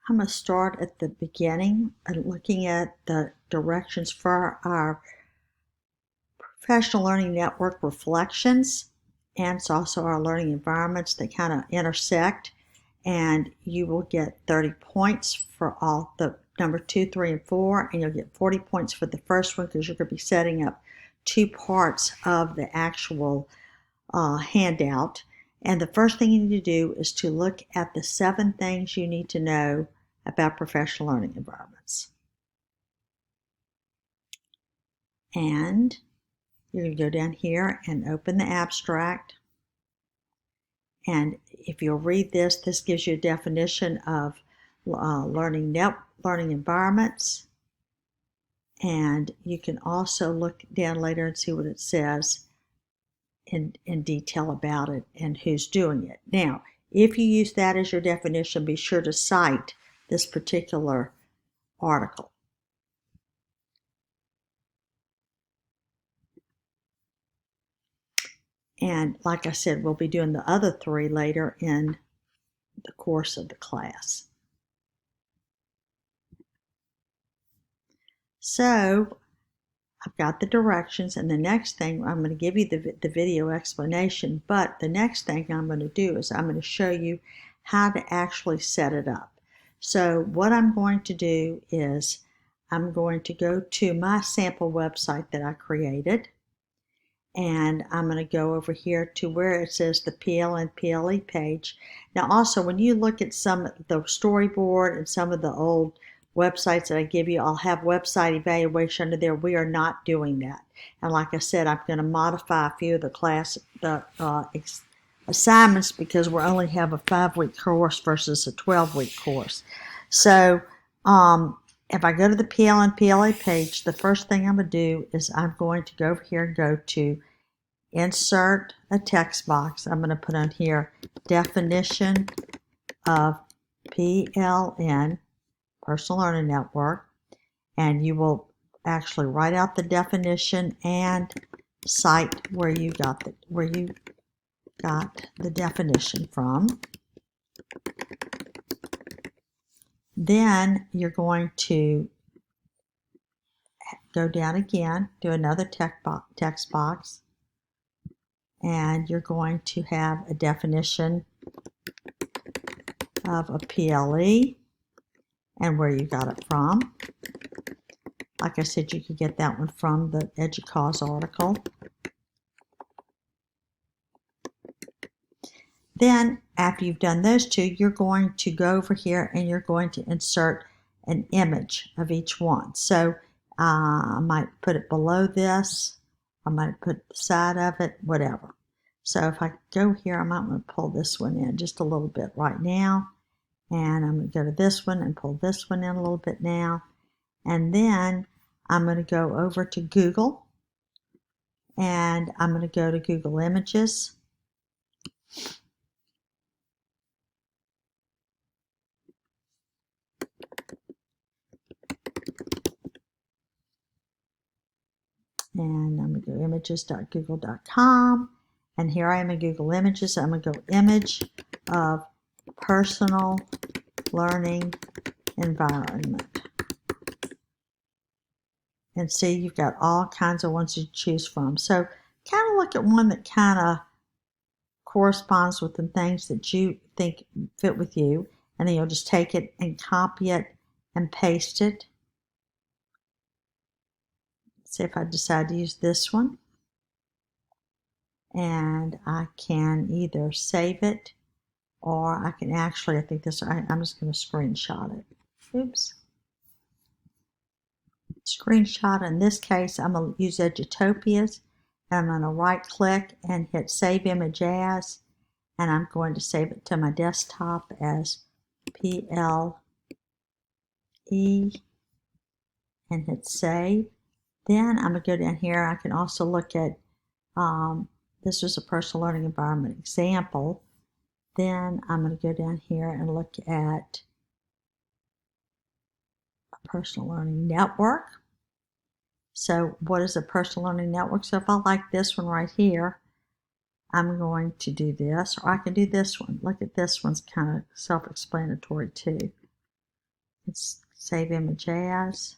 I'm going to start at the beginning and looking at the directions for our professional learning network reflections, and it's also our learning environments that kind of intersect, and you will get 30 points for all the number 2, 3, and 4, and you'll get 40 points for the first one because you're going to be setting up two parts of the actual handout. And the first thing you need to do is to look at the 7 things you need to know about professional learning environments. And you're going to go down here and open the abstract. And if you'll read this, this gives you a definition of learning environments. And you can also look down later and see what it says in detail about it and who's doing it. Now, if you use that as your definition, be sure to cite this particular article. And like I said, we'll be doing the other 3 later in the course of the class. So I've got the directions, and the next thing I'm going to give you the video explanation, but the next thing I'm going to do is I'm going to show you how to actually set it up. So what I'm going to do is I'm going to go to my sample website that I created, and I'm going to go over here to where it says the PLNPLE page. Now also, when you look at some of the storyboard and some of the old websites that I give you, I'll have website evaluation under there. We are not doing that. And like I said, I'm going to modify a few of the assignments because we only have a 5-week course versus a 12-week course. So if I go to the PLNPLE page, the first thing I'm going to do is I'm going to go over here and go to insert a text box. I'm going to put on here definition of PLN, Personal Learning Network, and you will actually write out the definition and cite where you got the definition from. Then you're going to go down again, do another text box, and you're going to have a definition of a PLE and where you got it from. Like I said, you could get that one from the EDUCAUSE article. Then, after you've done those 2, you're going to go over here and you're going to insert an image of each one. So, I might put it below this, I might put the side of it, whatever. So, if I go here, I might want to pull this one in just a little bit right now. And I'm going to go to this one and pull this one in a little bit now. And then I'm going to go over to Google. And I'm going to go to Google Images. And I'm going to go images.google.com. And here I am in Google Images. I'm going to go image of personal learning environment. And see, you've got all kinds of ones to choose from. So kind of look at one that kind of corresponds with the things that you think fit with you. And then you'll just take it and copy it and paste it. Say if I decide to use this one, and I can either save it or I can actually, I think this, I'm just going to screenshot it. Oops. Screenshot. In this case, I'm going to use Edutopia's, and I'm going to right click and hit save image as, and I'm going to save it to my desktop as PLE and hit save. Then I'm going to go down here. I can also look at, this was a personal learning environment example. Then I'm going to go down here and look at a personal learning network. So what is a personal learning network? So if I like this one right here, I'm going to do this, or I can do this one. Look at this one's kind of self-explanatory too. Let's save image as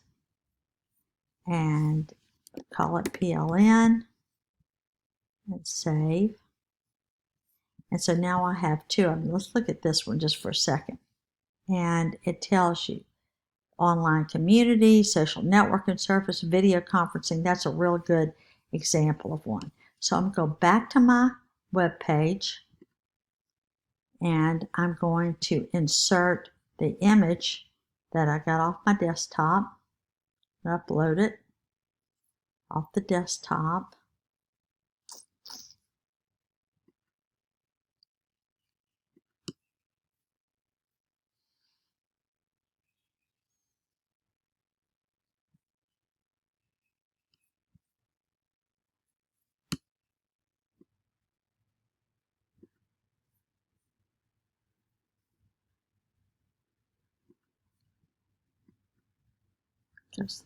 and call it PLN and save. And so now I have two of them. Let's look at this one just for a second. And it tells you online community, social networking service, video conferencing. That's a real good example of one. So I'm going to go back to my web page and I'm going to insert the image that I got off my desktop, upload it off the desktop.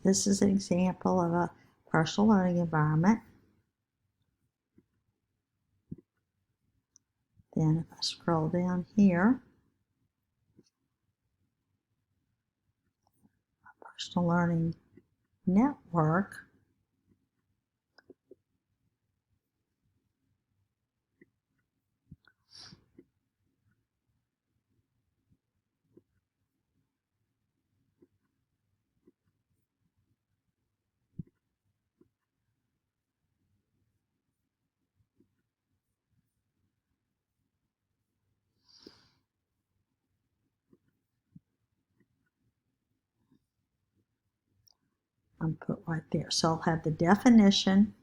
This is an example of a personal learning environment. Then if I scroll down here, personal learning network, I'm put right there. So I'll have the definition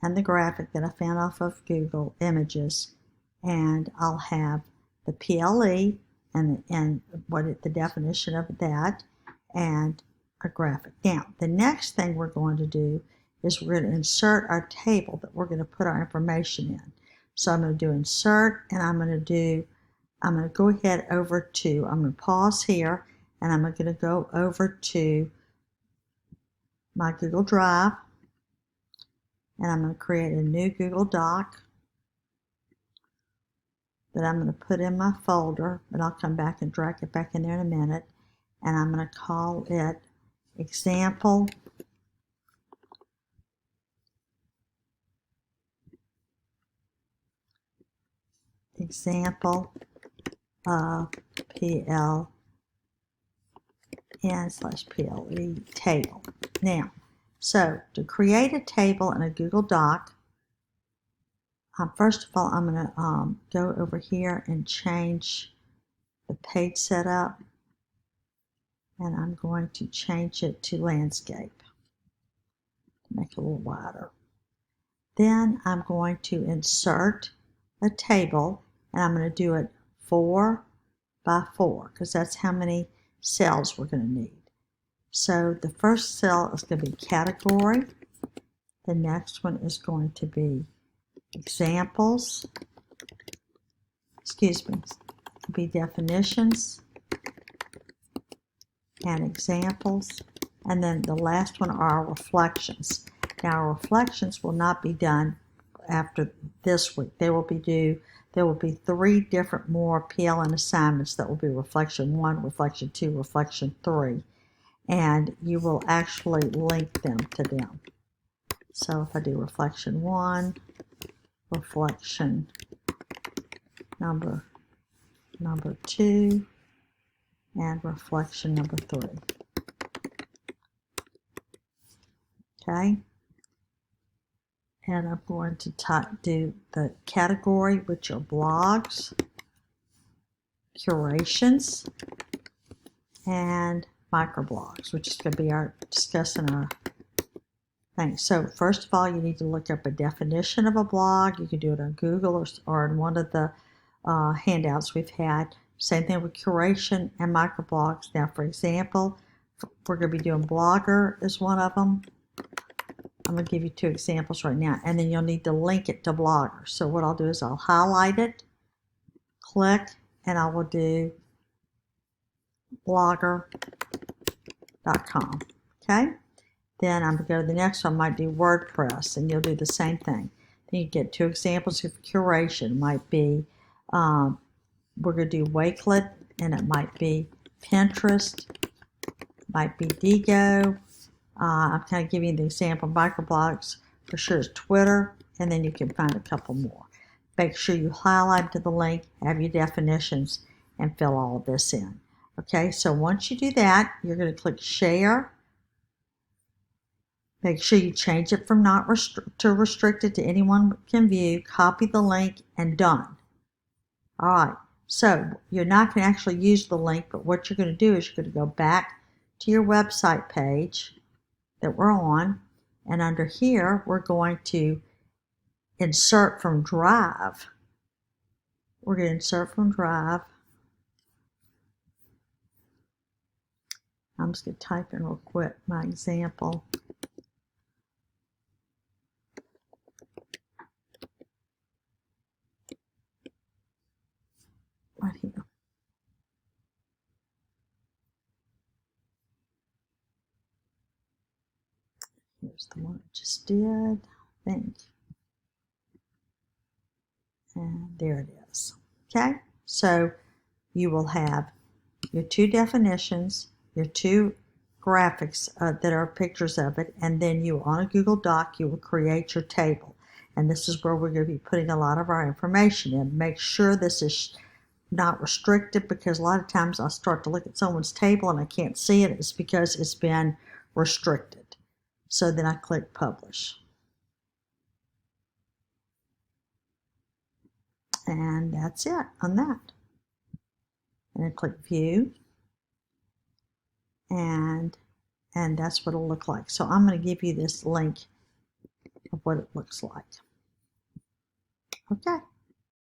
and the graphic that I found off of Google Images, and I'll have the PLE and the definition of that, and a graphic. Now, the next thing we're going to do is we're going to insert our table that we're going to put our information in. So I'm going to do insert, and I'm going to go ahead over to, I'm going to pause here, and I'm going to go over to my Google Drive, and I'm going to create a new Google Doc that I'm going to put in my folder, and I'll come back and drag it back in there in a minute, and I'm going to call it example of PLN/PLE table. Now, so to create a table in a Google Doc, first of all, I'm going to go over here and change the page setup, and I'm going to change it to landscape to make it a little wider. Then I'm going to insert a table, and I'm going to do it 4 by 4 because that's how many cells we're going to need. So the first cell is going to be category. The next one is going to be examples. Be definitions and examples. And then the last one are our reflections. Now, our reflections will not be done after this week. There will be 3 different more PLN assignments that will be reflection 1, reflection 2, reflection 3. And you will actually link them to them. So if I do reflection 1, reflection number 2, and reflection number 3. Okay? And I'm going to do the category, which are blogs, curations, and microblogs, which is going to be discussing our thing. So first of all, you need to look up a definition of a blog. You can do it on Google or in one of the handouts we've had. Same thing with curation and microblogs. Now, for example, we're going to be doing Blogger is one of them. I'm going to give you 2 examples right now, and then you'll need to link it to Blogger. So what I'll do is I'll highlight it, click, and I will do blogger.com. Okay? Then I'm going to go to the next one. I might do WordPress, and you'll do the same thing. Then you get 2 examples of curation. It might be, we're going to do Wakelet, and it might be Pinterest might be Digo. I'm kind of giving you the example. Microblogs for sure is Twitter, and then you can find a couple more. Make sure you highlight to the link, have your definitions, and fill all of this in. Okay, so once you do that, you're going to click Share. Make sure you change it from not to restricted to anyone can view. Copy the link and done. All right, so you're not going to actually use the link, but what you're going to do is you're going to go back to your website page that we're on, and under here we're going to insert from Drive. We're going to insert from Drive. I'm just going to type in real quick my example. Right here. Here's the one I just did, I think. And there it is. Okay, so you will have your two definitions, your two graphics that are pictures of it, and then you, on a Google Doc, you will create your table. And this is where we're going to be putting a lot of our information in. Make sure this is not restricted, because a lot of times I'll start to look at someone's table and I can't see it. It's because it's been restricted. So then I click Publish. And that's it on that. And I click View. And that's what it'll look like. So I'm going to give you this link of what it looks like. Okay.